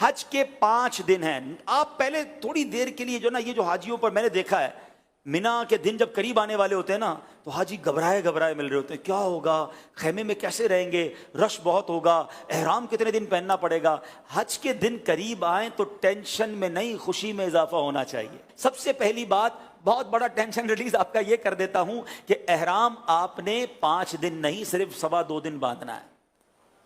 حج کے 5 دن ہیں. آپ پہلے تھوڑی دیر کے لیے جو نا یہ جو حاجیوں پر میں نے دیکھا ہے مینا کے دن جب قریب آنے والے ہوتے ہیں نا تو حاجی گھبرائے مل رہے ہوتے ہیں, کیا ہوگا, خیمے میں کیسے رہیں گے, رش بہت ہوگا, احرام کتنے دن پہننا پڑے گا. حج کے دن قریب آئیں تو ٹینشن میں نہیں خوشی میں اضافہ ہونا چاہیے. سب سے پہلی بات, بہت بڑا ٹینشن ریلیز آپ کا یہ کر دیتا ہوں کہ احرام آپ نے 5 دن نہیں صرف 2.25 دن باندھنا ہے.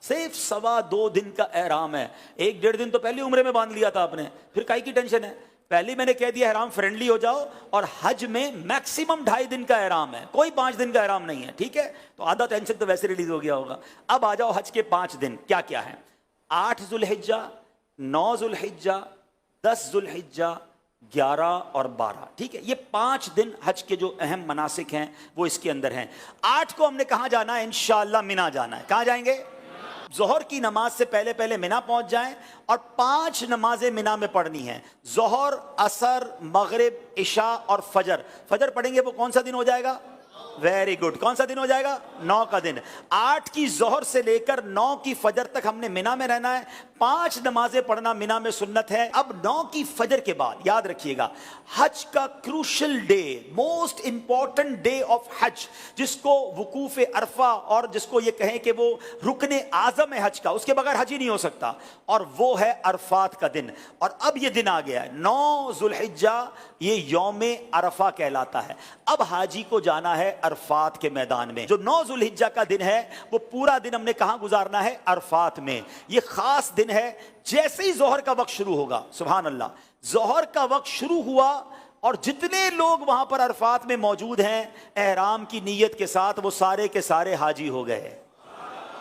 صرف 2.25 دن کا احرام ہے. 1.5 دن تو پہلے عمرے میں باندھ لیا تھا آپ نے, پھر کائی کی ٹینشن ہے. پہلے میں نے کہہ دیا احرام فرینڈلی ہو جاؤ, اور حج میں میکسیمم 2.5 دن کا احرام ہے, کوئی 5 دن کا احرام نہیں ہے. ٹھیک ہے, تو آدھا ٹینشن تو ویسے ریلیز ہو گیا ہوگا. اب آ جاؤ حج کے 5 دن کیا کیا ہیں. 8 ذوالحجہ, 9 ذوالحجہ, 10 ذوالحجہ, 11 اور 12. ٹھیک ہے, یہ 5 دن حج کے جو اہم مناسک ہیں وہ اس کے اندر ہیں. 8 کو ہم نے کہاں جانا ہے, انشاءاللہ مینا جانا ہے. کہاں جائیں گے؟ ظہر کی نماز سے پہلے مینا پہنچ جائیں, اور 5 نمازیں مینا میں پڑھنی ہیں. ظہر, عصر, مغرب, عشاء اور فجر. فجر پڑھیں گے وہ کون سا دن ہو جائے گا؟ ویری گڈ, کون سا دن ہو جائے گا؟ 9 کا دن. 8 کی ظہر سے لے کر 9 کی فجر تک ہم نے مینا میں رہنا ہے. 5 نمازیں پڑھنا مینا میں سنت ہے. اب 9 کی فجر کے بعد یاد رکھیے گا, حج کا crucial day, most important day of حج, جس کو وقوف عرفہ اور جس کو یہ کہیں کہ وہ رکن اعظم ہے حج کا, اس کے بغیر حج ہی نہیں ہو سکتا, اور وہ ہے عرفات کا دن. اور اب یہ دن آ گیا ہے 9 ذوالحجہ, یہ یوم عرفہ کہلاتا ہے. اب حاجی کو جانا ہے عرفات کے میدان میں. جو 9 ذوالحجہ کا دن ہے وہ پورا دن ہم نے کہاں گزارنا ہے؟ عرفات میں. یہ خاص دن ہے. جیسے ہی ظہر کا وقت شروع ہوگا, سبحان اللہ, ظہر کا وقت شروع ہوا اور جتنے لوگ وہاں پر عرفات میں موجود ہیں احرام کی نیت کے ساتھ, وہ سارے کے سارے حاجی ہو گئے.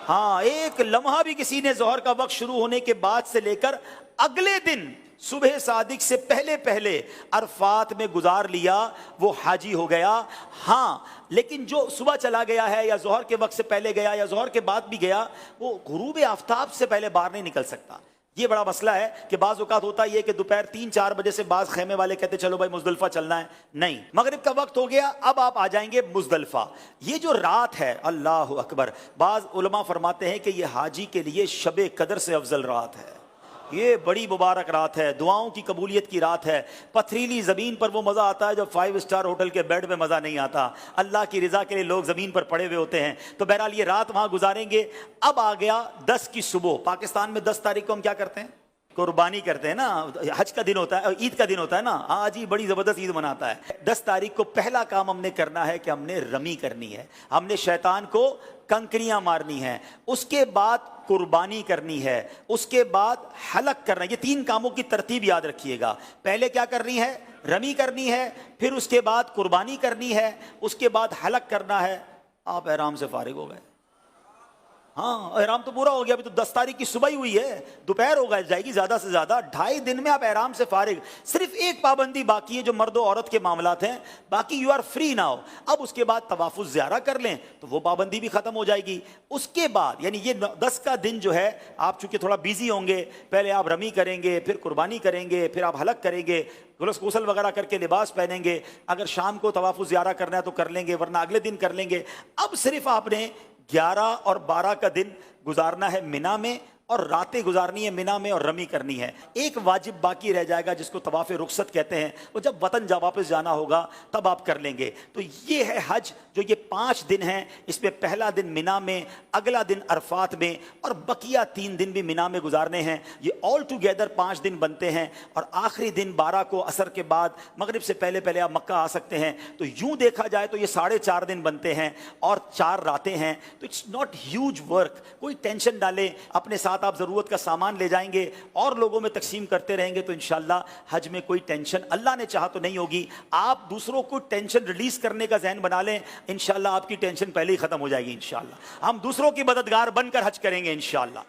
ہاں, ایک لمحہ بھی کسی نے ظہر کا وقت شروع ہونے کے بعد سے لے کر اگلے دن صبح صادق سے پہلے عرفات میں گزار لیا, وہ حاجی ہو گیا. ہاں, لیکن جو صبح چلا گیا ہے یا ظہر کے وقت سے پہلے گیا یا ظہر کے بعد بھی گیا, وہ غروب آفتاب سے پہلے باہر نہیں نکل سکتا. یہ بڑا مسئلہ ہے کہ بعض اوقات ہوتا یہ کہ دوپہر 3-4 بجے سے بعض خیمے والے کہتے چلو بھائی مزدلفہ چلنا ہے. نہیں, مغرب کا وقت ہو گیا, اب آپ آ جائیں گے مزدلفہ. یہ جو رات ہے, اللہ اکبر, بعض علماء فرماتے ہیں کہ یہ حاجی کے لیے شب قدر سے افضل رات ہے. یہ بڑی مبارک رات ہے, دعاؤں کی قبولیت کی رات ہے. پتھریلی زمین پر وہ مزہ آتا ہے جو 5 اسٹار ہوٹل کے بیڈ میں مزہ نہیں آتا. اللہ کی رضا کے لیے لوگ زمین پر پڑے ہوئے ہوتے ہیں. تو بہرحال یہ رات وہاں گزاریں گے. اب آ گیا 10 کی صبح. پاکستان میں 10 تاریخ کو ہم کیا کرتے ہیں؟ قربانی کرتے ہیں نا. حج کا دن ہوتا ہے, عید کا دن ہوتا ہے نا, آج ہی بڑی زبردست عید مناتا ہے. 10 تاریخ کو پہلا کام ہم نے کرنا ہے کہ ہم نے رمی کرنی ہے, ہم نے شیطان کو کنکریاں مارنی ہیں, اس کے بعد قربانی کرنی ہے, اس کے بعد حلق کرنا ہے. یہ 3 کاموں کی ترتیب یاد رکھیے گا. پہلے کیا کرنی ہے؟ رمی کرنی ہے, پھر اس کے بعد قربانی کرنی ہے, اس کے بعد حلق کرنا ہے. آپ احرام سے فارغ ہو گئے. ہاں, احرام تو پورا ہو گیا. ابھی تو 10 تاریخ کی صبح ہی ہوئی ہے, دوپہر ہو جائے گی زیادہ سے زیادہ. 2.5 دن میں آپ احرام سے فارغ. صرف ایک پابندی باقی ہے جو مرد و عورت کے معاملات ہیں, باقی یو آر فری ناؤ. اب اس کے بعد طواف الزیارہ کر لیں تو وہ پابندی بھی ختم ہو جائے گی. اس کے بعد یعنی یہ 10 کا دن جو ہے, آپ چونکہ تھوڑا بیزی ہوں گے, پہلے آپ رمی کریں گے, پھر قربانی کریں گے, پھر آپ حلق کریں گے, غسل وغیرہ کر کے لباس پہنیں گے. اگر شام کو طواف الزیارہ کرنا ہے تو کر لیں گے, ورنہ اگلے دن کر لیں گے. اب صرف آپ نے 11 اور 12 کا دن گزارنا ہے مینا میں, اور راتیں گزارنی ہے مینا میں, اور رمی کرنی ہے. ایک واجب باقی رہ جائے گا جس کو طواف رخصت کہتے ہیں, وہ جب وطن واپس جانا ہوگا تب آپ کر لیں گے. تو یہ ہے حج, جو یہ 5 دن ہیں. اس میں پہلا دن مینا میں, اگلا دن عرفات میں, اور بقیہ 3 دن بھی مینا میں گزارنے ہیں. یہ آل ٹوگیدر 5 دن بنتے ہیں. اور آخری دن 12 کو عصر کے بعد مغرب سے پہلے آپ مکہ آ سکتے ہیں. تو یوں دیکھا جائے تو یہ 4.5 دن بنتے ہیں اور 4 راتیں ہیں. تو اٹس ناٹ ہیوج ورک. کوئی ٹینشن ڈالیں, اپنے ساتھ آپ ضرورت کا سامان لے جائیں گے اور لوگوں میں تقسیم کرتے رہیں گے تو انشاءاللہ حج میں کوئی ٹینشن اللہ نے چاہا تو نہیں ہوگی. آپ دوسروں کو ٹینشن ریلیز کرنے کا ذہن بنا لیں, انشاءاللہ آپ کی ٹینشن پہلے ہی ختم ہو جائے گی. انشاءاللہ ہم دوسروں کی مددگار بن کر حج کریں گے انشاءاللہ.